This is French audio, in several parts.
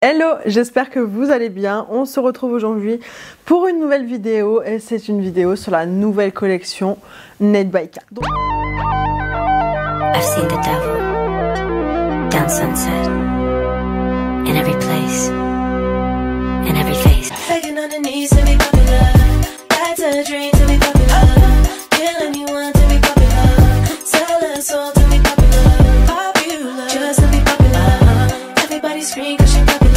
Hello, j'espère que vous allez bien. On se retrouve aujourd'hui pour une nouvelle vidéo et c'est une vidéo sur la nouvelle collection Nate by K. I've seen the devil down sunset in every place, in every face. Begging on the knees to be popular. That's a dream to be popular. Kill anyone to be popular. Sell a soul to be popular. Popular, just to be popular. Everybody scream 'cause she popular.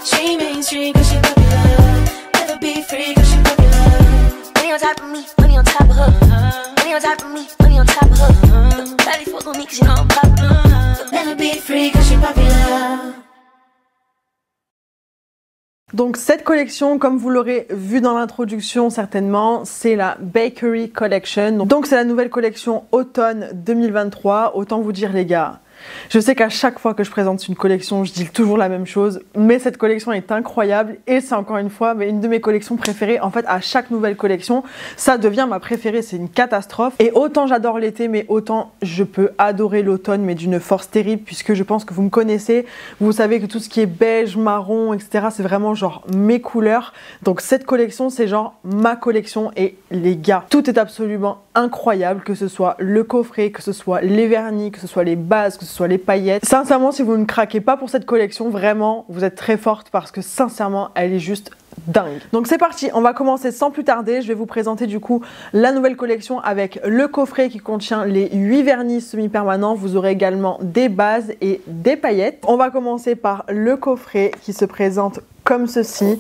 She mainstream 'cause she popular. Never be free 'cause she popular. Money on top of me, money on top of her. Money on top of me, money on top of her. Daddy fuck on me 'cause you know I'm popular. Never be free 'cause she popular. Donc cette collection, comme vous l'aurez vu dans l'introduction certainement, c'est la Bakery Collection. Donc c'est la nouvelle collection automne 2023. Autant vous dire les gars, je sais qu'à chaque fois que je présente une collection, je dis toujours la même chose, mais cette collection est incroyable et c'est encore une fois une de mes collections préférées. En fait, à chaque nouvelle collection, ça devient ma préférée, c'est une catastrophe. Et autant j'adore l'été, mais autant je peux adorer l'automne, mais d'une force terrible, puisque je pense que vous me connaissez, vous savez que tout ce qui est beige, marron, etc., c'est vraiment genre mes couleurs. Donc cette collection, c'est genre ma collection et les gars, tout est absolument incroyable, que ce soit le coffret, que ce soit les vernis, que ce soit les bases, que ce soit les paillettes. Sincèrement, si vous ne craquez pas pour cette collection, vraiment, vous êtes très forte parce que sincèrement, elle est juste dingue. Donc c'est parti, on va commencer sans plus tarder. Je vais vous présenter du coup la nouvelle collection avec le coffret qui contient les 8 vernis semi-permanents. Vous aurez également des bases et des paillettes. On va commencer par le coffret qui se présente comme ceci.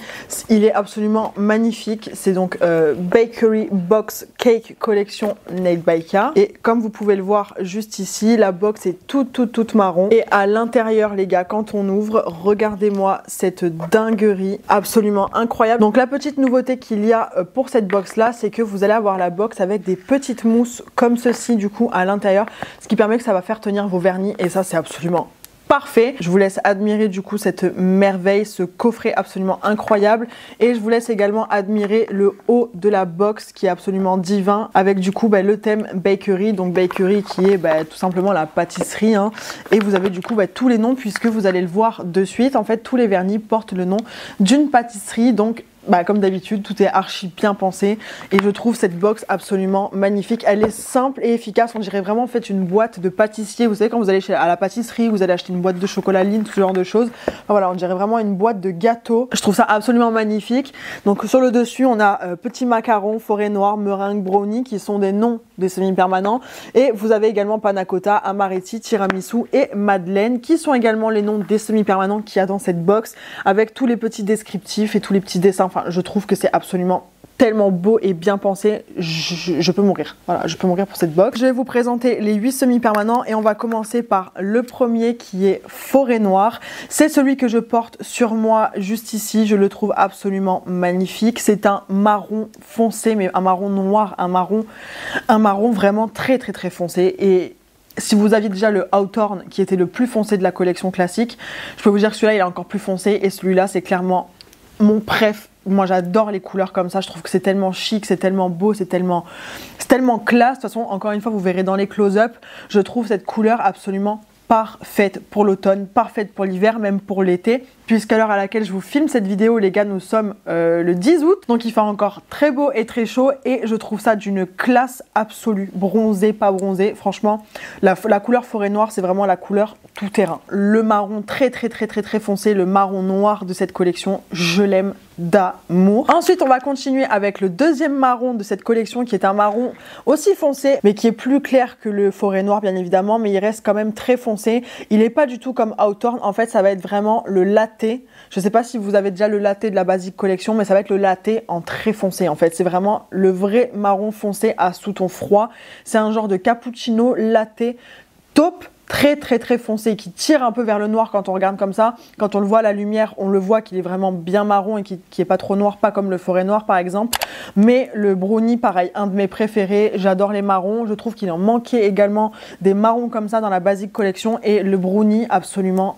Il est absolument magnifique. C'est donc Bakery Box Cake Collection Nate by K. Et comme vous pouvez le voir juste ici, la box est toute marron. Et à l'intérieur, les gars, quand on ouvre, regardez-moi cette dinguerie absolument incroyable. Donc la petite nouveauté qu'il y a pour cette box là, c'est que vous allez avoir la box avec des petites mousses comme ceci du coup à l'intérieur, ce qui permet que ça va faire tenir vos vernis et ça c'est absolument parfait. Je vous laisse admirer du coup cette merveille, ce coffret absolument incroyable et je vous laisse également admirer le haut de la box qui est absolument divin avec du coup le thème bakery, donc bakery qui est tout simplement la pâtisserie hein. Et vous avez du coup tous les noms puisque vous allez le voir de suite. En fait tous les vernis portent le nom d'une pâtisserie, donc comme d'habitude, tout est archi bien pensé et je trouve cette box absolument magnifique. Elle est simple et efficace. On dirait vraiment en fait une boîte de pâtissier. Vous savez quand vous allez à la pâtisserie, vous allez acheter une boîte de chocolat Lindt, ce genre de choses. Enfin, voilà, on dirait vraiment une boîte de gâteaux. Je trouve ça absolument magnifique. Donc sur le dessus, on a petit macaron, forêt noire, meringue, brownie qui sont des noms des semi-permanents. Et vous avez également panna cotta, amaretti, tiramisu et madeleine qui sont également les noms des semi-permanents qu'il y a dans cette box avec tous les petits descriptifs et tous les petits dessins. Enfin, je trouve que c'est absolument tellement beau et bien pensé, je peux mourir. Voilà, je peux mourir pour cette box. Je vais vous présenter les 8 semi-permanents et on va commencer par le premier qui est forêt noire. C'est celui que je porte sur moi juste ici. Je le trouve absolument magnifique. C'est un marron foncé, mais un marron noir, un marron vraiment très foncé. Et si vous aviez déjà le Hawthorne qui était le plus foncé de la collection classique, je peux vous dire que celui-là il est encore plus foncé et celui-là c'est clairement mon préf. Moi j'adore les couleurs comme ça, je trouve que c'est tellement chic, c'est tellement beau, c'est tellement classe. De toute façon, encore une fois, vous verrez dans les close-up, je trouve cette couleur absolument parfaite pour l'automne, parfaite pour l'hiver, même pour l'été. Puisqu'à l'heure à laquelle je vous filme cette vidéo, les gars, nous sommes le 10 août. Donc il fait encore très beau et très chaud. Et je trouve ça d'une classe absolue. Bronzé, pas bronzé. Franchement, la couleur forêt noire, c'est vraiment la couleur tout terrain. Le marron très foncé, le marron noir de cette collection, je l'aime d'amour. Ensuite, on va continuer avec le deuxième marron de cette collection qui est un marron aussi foncé, mais qui est plus clair que le forêt noir, bien évidemment. Mais il reste quand même très foncé. Il n'est pas du tout comme Hawthorne. En fait, ça va être vraiment le latte. Je ne sais pas si vous avez déjà le latte de la Basic Collection, mais ça va être le latte en très foncé en fait. C'est vraiment le vrai marron foncé à sous-ton froid. C'est un genre de cappuccino latte taupe, très foncé, qui tire un peu vers le noir quand on regarde comme ça. Quand on le voit à la lumière, on le voit qu'il est vraiment bien marron et qui est pas trop noir, pas comme le forêt noir par exemple. Mais le brownie, pareil, un de mes préférés. J'adore les marrons. Je trouve qu'il en manquait également des marrons comme ça dans la Basic Collection et le brownie absolument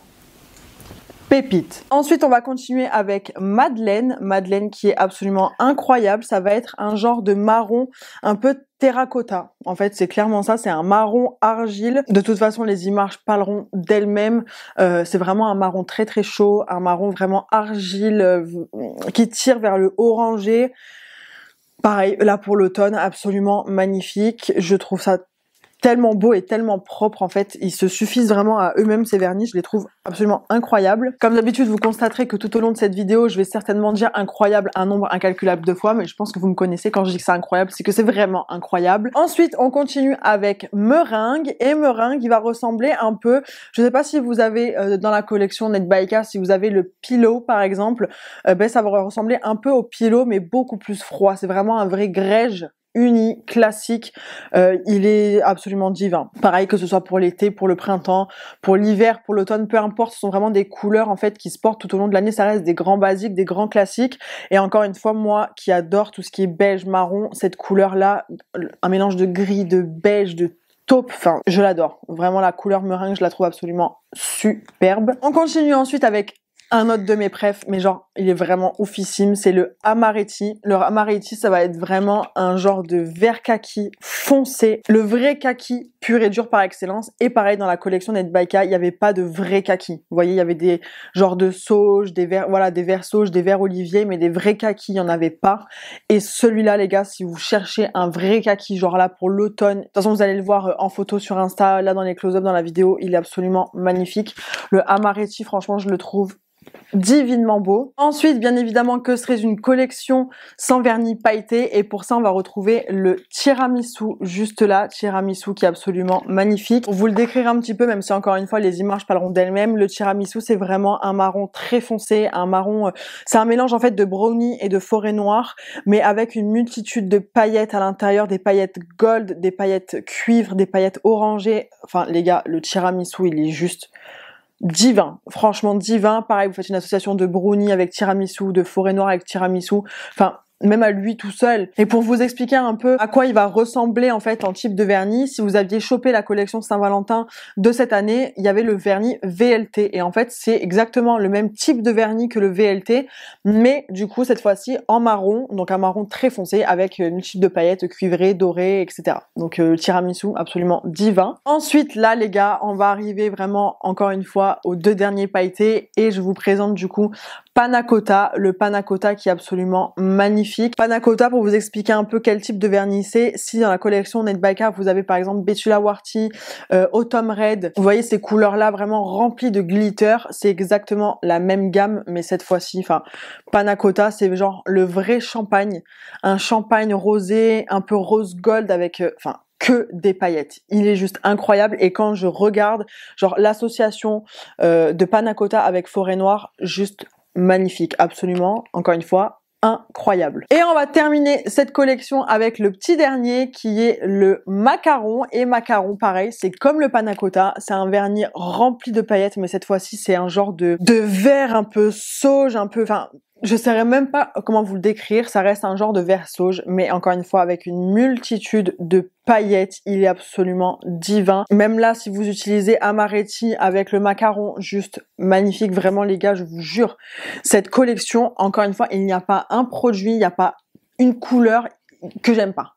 pépite. Ensuite, on va continuer avec Madeleine. Madeleine qui est absolument incroyable. Ça va être un genre de marron un peu terracotta. En fait, c'est clairement ça, c'est un marron argile. De toute façon, les images parleront d'elles-mêmes. C'est vraiment un marron très très chaud, un marron vraiment argile qui tire vers le orangé. Pareil, là pour l'automne, absolument magnifique. Je trouve ça tellement beau et tellement propre en fait, ils se suffisent vraiment à eux-mêmes ces vernis, je les trouve absolument incroyables. Comme d'habitude, vous constaterez que tout au long de cette vidéo, je vais certainement dire incroyable un nombre incalculable de fois, mais je pense que vous me connaissez, quand je dis que c'est incroyable, c'est que c'est vraiment incroyable. Ensuite, on continue avec Meringue, et Meringue, il va ressembler un peu, je sais pas si vous avez dans la collection Nate by Ka, si vous avez le Pillow par exemple, ben ça va ressembler un peu au Pillow, mais beaucoup plus froid, c'est vraiment un vrai grège uni, classique, il est absolument divin. Pareil que ce soit pour l'été, pour le printemps, pour l'hiver, pour l'automne, peu importe, ce sont vraiment des couleurs en fait qui se portent tout au long de l'année, ça reste des grands basiques, des grands classiques, et encore une fois, moi qui adore tout ce qui est beige, marron, cette couleur-là, un mélange de gris, de beige, de taupe, enfin, je l'adore. Vraiment, la couleur meringue, je la trouve absolument superbe. On continue ensuite avec un autre de mes préfs, mais genre, il est vraiment oufissime, c'est le Amaretti. Le Amaretti, ça va être vraiment un genre de vert kaki foncé. Le vrai kaki pur et dur par excellence. Et pareil, dans la collection Nate by Ka, il n'y avait pas de vrai kaki. Vous voyez, il y avait des genres de sauge, des verts, voilà, des verts sauge, des verts olivier, mais des vrais kakis, il n'y en avait pas. Et celui-là, les gars, si vous cherchez un vrai kaki, genre là, pour l'automne, de toute façon, vous allez le voir en photo sur Insta, là, dans les close-up, dans la vidéo, il est absolument magnifique. Le Amaretti, franchement, je le trouve divinement beau. Ensuite, bien évidemment, que serait une collection sans vernis pailleté, et pour ça on va retrouver le tiramisu juste là, tiramisu qui est absolument magnifique. Pour vous le décrire un petit peu, même si encore une fois les images parleront d'elles-mêmes, le tiramisu c'est vraiment un marron très foncé, un marron, c'est un mélange en fait de brownie et de forêt noire, mais avec une multitude de paillettes à l'intérieur, des paillettes gold, des paillettes cuivre, des paillettes orangées. Enfin les gars, le tiramisu il est juste divin, franchement divin. Pareil, vous faites une association de brownie avec tiramisu, de forêt noire avec tiramisu, enfin même à lui tout seul. Et pour vous expliquer un peu à quoi il va ressembler en fait en type de vernis, si vous aviez chopé la collection Saint-Valentin de cette année, il y avait le vernis VLT, et en fait c'est exactement le même type de vernis que le VLT, mais du coup cette fois-ci en marron, donc un marron très foncé avec une multitude de paillettes cuivrées, dorées, etc. Donc tiramisu absolument divin. Ensuite là les gars, on va arriver vraiment encore une fois aux deux derniers pailletés, et je vous présente du coup Panna Cotta, le Panna Cotta qui est absolument magnifique. Panna Cotta, pour vous expliquer un peu quel type de vernis c'est, si dans la collection Nate by Ka vous avez par exemple Betula Warty, Autumn Red, vous voyez ces couleurs là vraiment remplies de glitter, c'est exactement la même gamme, mais cette fois-ci, enfin Panna Cotta c'est genre le vrai champagne, un champagne rosé, un peu rose gold avec, enfin que des paillettes. Il est juste incroyable, et quand je regarde genre l'association de Panna Cotta avec forêt noire, juste magnifique, absolument, encore une fois, incroyable. Et on va terminer cette collection avec le petit dernier qui est le macaron. Et macaron, pareil, c'est comme le Panna Cotta, c'est un vernis rempli de paillettes, mais cette fois-ci c'est un genre de vert un peu sauge, un peu, enfin je saurais même pas comment vous le décrire, ça reste un genre de vert sauge, mais encore une fois avec une multitude de paillettes, il est absolument divin. Même là, si vous utilisez Amaretti avec le macaron, juste magnifique, vraiment les gars, je vous jure, cette collection, encore une fois, il n'y a pas un produit, il n'y a pas une couleur que j'aime pas.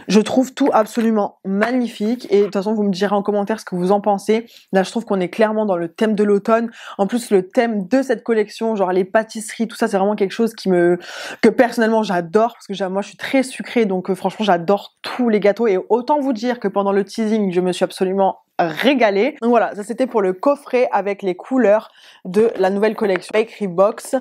Je trouve tout absolument magnifique, et de toute façon vous me direz en commentaire ce que vous en pensez. Là je trouve qu'on est clairement dans le thème de l'automne. En plus le thème de cette collection, genre les pâtisseries, tout ça, c'est vraiment quelque chose que personnellement j'adore, parce que moi je suis très sucrée, donc franchement j'adore tous les gâteaux, et autant vous dire que pendant le teasing je me suis absolument régalée. Donc voilà, ça c'était pour le coffret avec les couleurs de la nouvelle collection Bakery Box,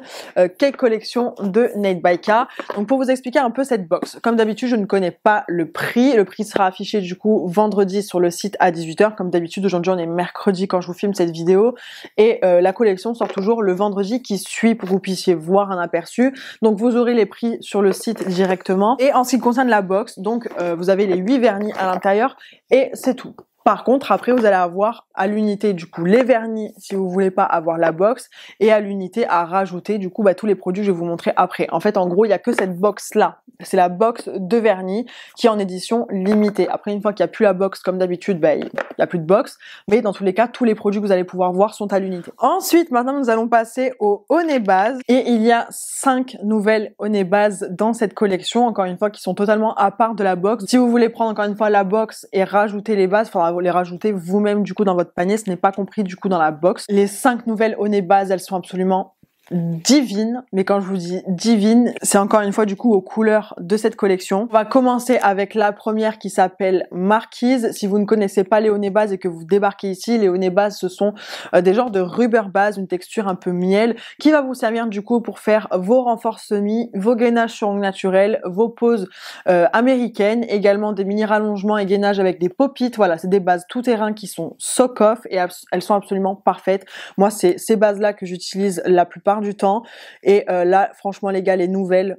Cake Collection de Nate by Ka. Donc pour vous expliquer un peu cette box, comme d'habitude je ne connais pas le prix sera affiché du coup vendredi sur le site à 18h, comme d'habitude. Aujourd'hui on est mercredi quand je vous filme cette vidéo, et la collection sort toujours le vendredi qui suit pour que vous puissiez voir un aperçu. Donc vous aurez les prix sur le site directement. Et en ce qui concerne la box, donc vous avez les 8 vernis à l'intérieur, et c'est tout. Par contre, après, vous allez avoir à l'unité, du coup, les vernis, si vous voulez pas avoir la box, et à l'unité à rajouter, du coup, tous les produits que je vais vous montrer après. En fait, en gros, il y a que cette box-là. C'est la box de vernis qui est en édition limitée. Après, une fois qu'il n'y a plus la box, comme d'habitude, il n'y a plus de box. Mais dans tous les cas, tous les produits que vous allez pouvoir voir sont à l'unité. Ensuite, maintenant, nous allons passer au Honey Base. Et il y a 5 nouvelles Honey Base dans cette collection, encore une fois, qui sont totalement à part de la box. Si vous voulez prendre, encore une fois, la box et rajouter les bases, il faudra les rajouter vous-même, du coup, dans votre panier. Ce n'est pas compris, du coup, dans la box. Les 5 nouvelles Honey Base, elles sont absolument divine, mais quand je vous dis divine, c'est encore une fois du coup aux couleurs de cette collection. On va commencer avec la première qui s'appelle Marquise. Si vous ne connaissez pas les Honey Base et que vous débarquez ici, les Honey Base ce sont des genres de rubber base, une texture un peu miel, qui va vous servir du coup pour faire vos renforts semi, vos gainages sur ongles naturels, vos poses américaines, également des mini rallongements et gainages avec des pop-it. Voilà, c'est des bases tout terrain qui sont sock-off et elles sont absolument parfaites. Moi, c'est ces bases-là que j'utilise la plupart du temps et là franchement les gars, les nouvelles,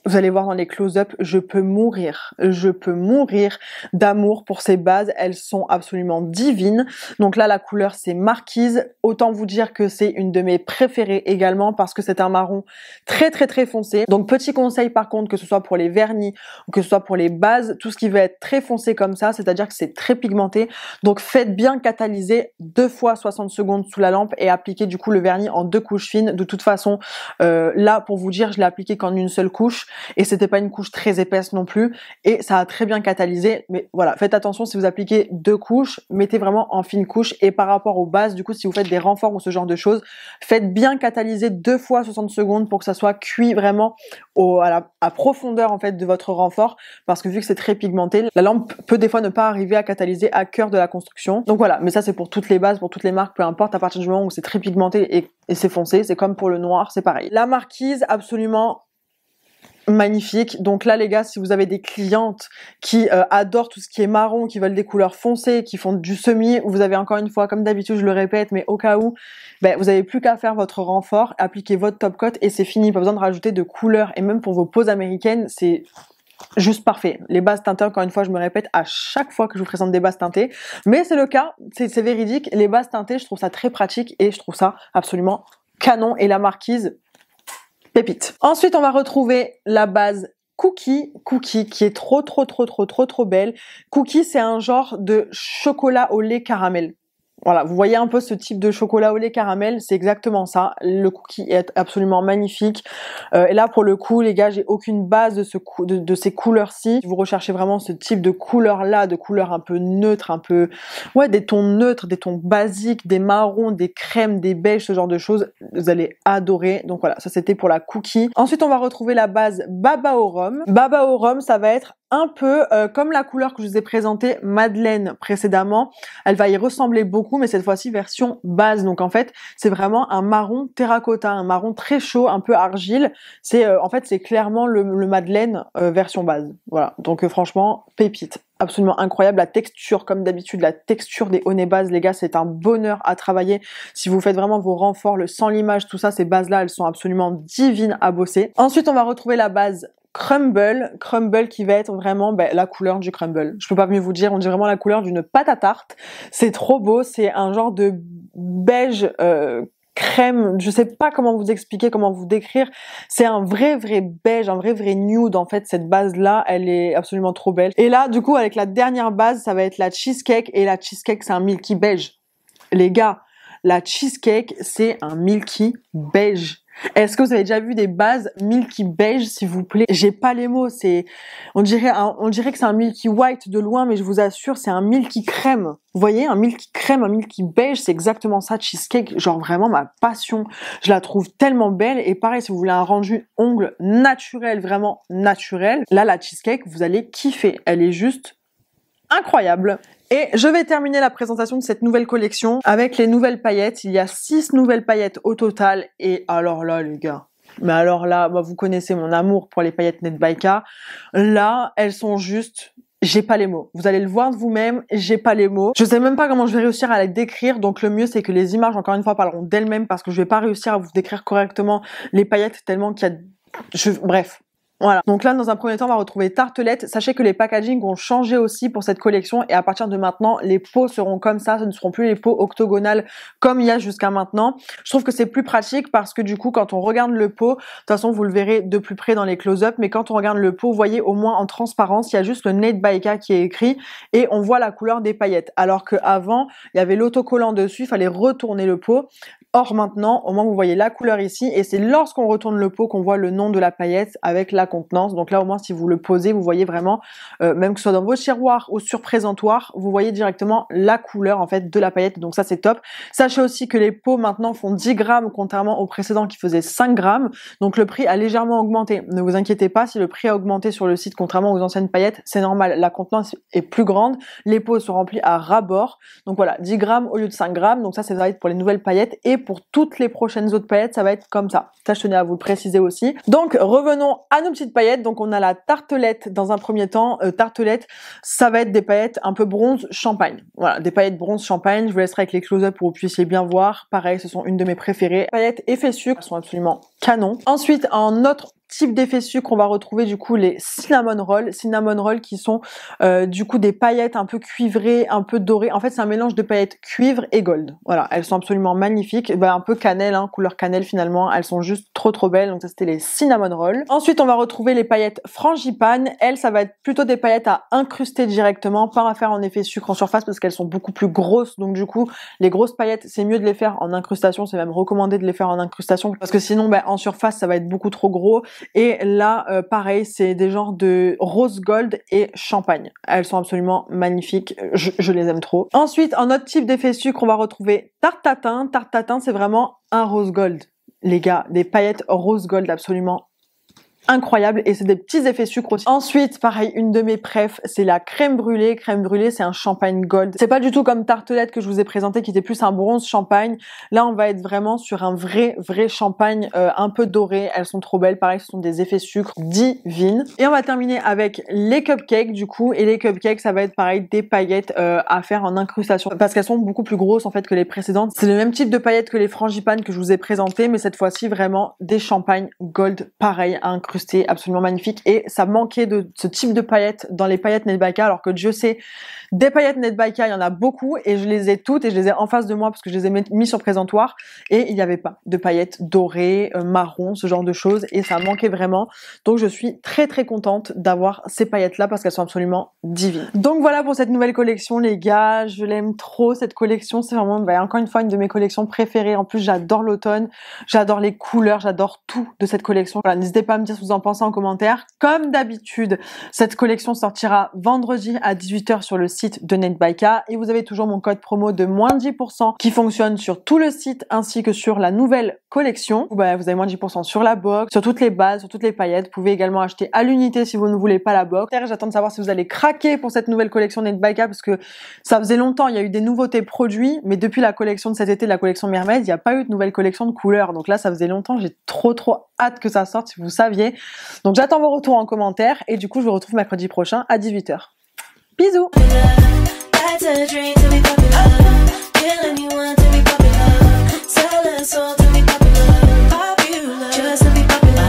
vous allez voir dans les close-up, je peux mourir d'amour pour ces bases, elles sont absolument divines. Donc là la couleur c'est Marquise, autant vous dire que c'est une de mes préférées également parce que c'est un marron très foncé. Donc petit conseil par contre, que ce soit pour les vernis ou que ce soit pour les bases, tout ce qui va être très foncé comme ça, c'est-à-dire que c'est très pigmenté, donc faites bien catalyser 2 fois 60 secondes sous la lampe et appliquez du coup le vernis en 2 couches fines. De toute façon là pour vous dire, je l'ai appliqué qu'en une seule couche et c'était pas une couche très épaisse non plus et ça a très bien catalysé. Mais voilà, faites attention, si vous appliquez 2 couches, mettez vraiment en fine couche. Et par rapport aux bases, du coup si vous faites des renforts ou ce genre de choses, faites bien catalyser 2 fois 60 secondes pour que ça soit cuit vraiment à profondeur en fait de votre renfort, parce que vu que c'est très pigmenté, la lampe peut des fois ne pas arriver à catalyser à cœur de la construction. Donc voilà, mais ça c'est pour toutes les bases, pour toutes les marques, peu importe, à partir du moment où c'est très pigmenté et c'est foncé, c'est comme pour le noir, c'est pareil. La Marquise, absolument magnifique. Donc là les gars, si vous avez des clientes qui adorent tout ce qui est marron, qui veulent des couleurs foncées, qui font du semi, vous avez encore une fois, comme d'habitude je le répète, mais au cas où, vous avez plus qu'à faire votre renfort, appliquer votre top coat et c'est fini, pas besoin de rajouter de couleurs. Et même pour vos poses américaines, c'est juste parfait. Les bases teintées, encore une fois, je me répète à chaque fois que je vous présente des bases teintées, mais c'est le cas, c'est véridique. Les bases teintées, je trouve ça très pratique et je trouve ça absolument canon. Et la Marquise, pépite. Ensuite, on va retrouver la base Cookie qui est trop belle. Cookie, c'est un genre de chocolat au lait caramel. Voilà, vous voyez un peu ce type de chocolat au lait caramel, c'est exactement ça. Le cookie est absolument magnifique. Et là, pour le coup, les gars, j'ai aucune base de ces couleurs-ci. Si vous recherchez vraiment ce type de couleur-là, de couleurs un peu neutres, des tons neutres, des tons basiques, des marrons, des crèmes, des beiges, ce genre de choses, vous allez adorer. Donc voilà, ça c'était pour la cookie. Ensuite, on va retrouver la base Baba au rhum. Baba au rhum, ça va être un peu comme la couleur que je vous ai présentée, Madeleine, précédemment. Elle va y ressembler beaucoup, mais cette fois-ci version base. Donc en fait, c'est vraiment un marron terracotta, un marron très chaud, un peu argile. C'est en fait, c'est clairement le Madeleine version base. Voilà, donc franchement, pépite. Absolument incroyable. La texture, comme d'habitude, la texture des Honey Base, les gars, c'est un bonheur à travailler. Si vous faites vraiment vos renforts, le sans limage, tout ça, ces bases-là, elles sont absolument divines à bosser. Ensuite, on va retrouver la base Crumble qui va être vraiment la couleur du crumble. Je peux pas mieux vous dire, on dit vraiment la couleur d'une pâte à tarte. C'est trop beau, c'est un genre de beige crème, je sais pas comment vous expliquer, comment vous décrire. C'est un vrai beige, un vrai nude en fait. Cette base là, elle est absolument trop belle. Et là, du coup, avec la dernière base, ça va être la cheesecake et la cheesecake c'est un milky beige. Les gars, la cheesecake c'est un milky beige. Est-ce que vous avez déjà vu des bases milky beige, s'il vous plaît? J'ai pas les mots, on dirait que c'est un milky white de loin, mais je vous assure, c'est un milky crème. Vous voyez, un milky crème, un milky beige, c'est exactement ça, cheesecake, genre vraiment ma passion. Je la trouve tellement belle, et pareil, si vous voulez un rendu ongle naturel, vraiment naturel, là, la cheesecake, vous allez kiffer. Elle est juste incroyable. Et je vais terminer la présentation de cette nouvelle collection avec les nouvelles paillettes. Il y a 6 nouvelles paillettes au total. Et alors là, les gars, mais alors là, vous connaissez mon amour pour les paillettes Net by K. Là, elles sont juste... J'ai pas les mots. Vous allez le voir de vous-même, j'ai pas les mots. Je sais même pas comment je vais réussir à les décrire. Donc le mieux, c'est que les images, encore une fois, parleront d'elles-mêmes parce que je vais pas réussir à vous décrire correctement les paillettes tellement qu'il y a... Bref. Voilà. Donc là, dans un premier temps, on va retrouver tartelette. Sachez que les packaging ont changé aussi pour cette collection et à partir de maintenant, les pots seront comme ça. Ce ne seront plus les pots octogonales comme il y a jusqu'à maintenant. Je trouve que c'est plus pratique parce que du coup, quand on regarde le pot, de toute façon, vous le verrez de plus près dans les close-up, mais quand on regarde le pot, vous voyez au moins en transparence, il y a juste le Nate by K qui est écrit et on voit la couleur des paillettes. Alors qu'avant, il y avait l'autocollant dessus, il fallait retourner le pot. Or maintenant, au moins vous voyez la couleur ici et c'est lorsqu'on retourne le pot qu'on voit le nom de la paillette avec la contenance. Donc là au moins si vous le posez, vous voyez vraiment, même que ce soit dans vos tiroirs ou sur présentoir, vous voyez directement la couleur en fait de la paillette. Donc ça c'est top. Sachez aussi que les pots maintenant font 10 grammes contrairement au précédent qui faisait 5 grammes. Donc le prix a légèrement augmenté. Ne vous inquiétez pas si le prix a augmenté sur le site contrairement aux anciennes paillettes, c'est normal. La contenance est plus grande, les pots sont remplis à ras-bord. Donc voilà, 10 grammes au lieu de 5 grammes. Donc ça va être pour les nouvelles paillettes et pour toutes les prochaines autres paillettes, ça va être comme ça. Ça, je tenais à vous le préciser aussi. Donc, revenons à nos petites paillettes. Donc, on a la tartelette dans un premier temps. Tartelette, ça va être des paillettes un peu bronze champagne. Voilà, des paillettes bronze champagne. Je vous laisserai avec les close-up pour que vous puissiez bien voir. Pareil, ce sont une de mes préférées. Paillettes effet sucre, elles sont absolument canon. Ensuite, en autre type d'effet sucre, on va retrouver du coup les cinnamon rolls qui sont du coup des paillettes un peu cuivrées, un peu dorées. En fait, c'est un mélange de paillettes cuivre et gold. Voilà, elles sont absolument magnifiques. Bah, un peu cannelle, hein, couleur cannelle finalement. Elles sont juste trop belles. Donc ça, c'était les cinnamon rolls. Ensuite, on va retrouver les paillettes frangipane. Elles, ça va être plutôt des paillettes à incruster directement, pas à faire en effet sucre en surface parce qu'elles sont beaucoup plus grosses. Donc du coup, les grosses paillettes, c'est mieux de les faire en incrustation. C'est même recommandé de les faire en incrustation parce que sinon, bah, en surface, ça va être beaucoup trop gros. Et là, pareil, c'est des genres de rose gold et champagne. Elles sont absolument magnifiques. Je les aime trop. Ensuite, en autre type d'effet sucre, on va retrouver tarte tatin. Tarte tatin, c'est vraiment un rose gold. Les gars, des paillettes rose gold absolument incroyable et c'est des petits effets sucre aussi. Ensuite, pareil, une de mes préf, c'est la crème brûlée. Crème brûlée, c'est un champagne gold. C'est pas du tout comme tartelette que je vous ai présenté qui était plus un bronze champagne. Là, on va être vraiment sur un vrai champagne un peu doré. Elles sont trop belles. Pareil, ce sont des effets sucre divines. Et on va terminer avec les cupcakes du coup. Et les cupcakes, ça va être pareil, des paillettes à faire en incrustation parce qu'elles sont beaucoup plus grosses en fait que les précédentes. C'est le même type de paillettes que les frangipanes que je vous ai présenté, mais cette fois-ci vraiment des champagnes gold pareil à incruster. Absolument magnifique et ça manquait de ce type de paillettes dans les paillettes Nate by K alors que Dieu sait des paillettes Nate by K il y en a beaucoup et je les ai toutes et je les ai en face de moi parce que je les ai mis sur présentoir et il n'y avait pas de paillettes dorées, marron, ce genre de choses et ça manquait vraiment. Donc je suis très contente d'avoir ces paillettes là parce qu'elles sont absolument divines. Donc voilà pour cette nouvelle collection les gars, je l'aime trop cette collection, c'est vraiment encore une fois une de mes collections préférées. En plus j'adore l'automne, j'adore les couleurs, j'adore tout de cette collection. Voilà, n'hésitez pas à me dire ce que vous en pensez en commentaire. Comme d'habitude, cette collection sortira vendredi à 18h sur le site de Nate by K et vous avez toujours mon code promo de moins 10% qui fonctionne sur tout le site ainsi que sur la nouvelle collection. Bah, vous avez moins 10% sur la box, sur toutes les bases, sur toutes les paillettes. Vous pouvez également acheter à l'unité si vous ne voulez pas la box. J'attends de savoir si vous allez craquer pour cette nouvelle collection Nate by K parce que ça faisait longtemps, il y a eu des nouveautés produits, mais depuis la collection de cet été, la collection Mermaid, il n'y a pas eu de nouvelle collection de couleurs. Donc là, ça faisait longtemps, j'ai trop hâte que ça sorte si vous saviez. Donc j'attends vos retours en commentaire et du coup je vous retrouve mercredi prochain à 18h. Bisous. That's a dream to be popular. Kill anyone to be popular. Sell a soul to be popular.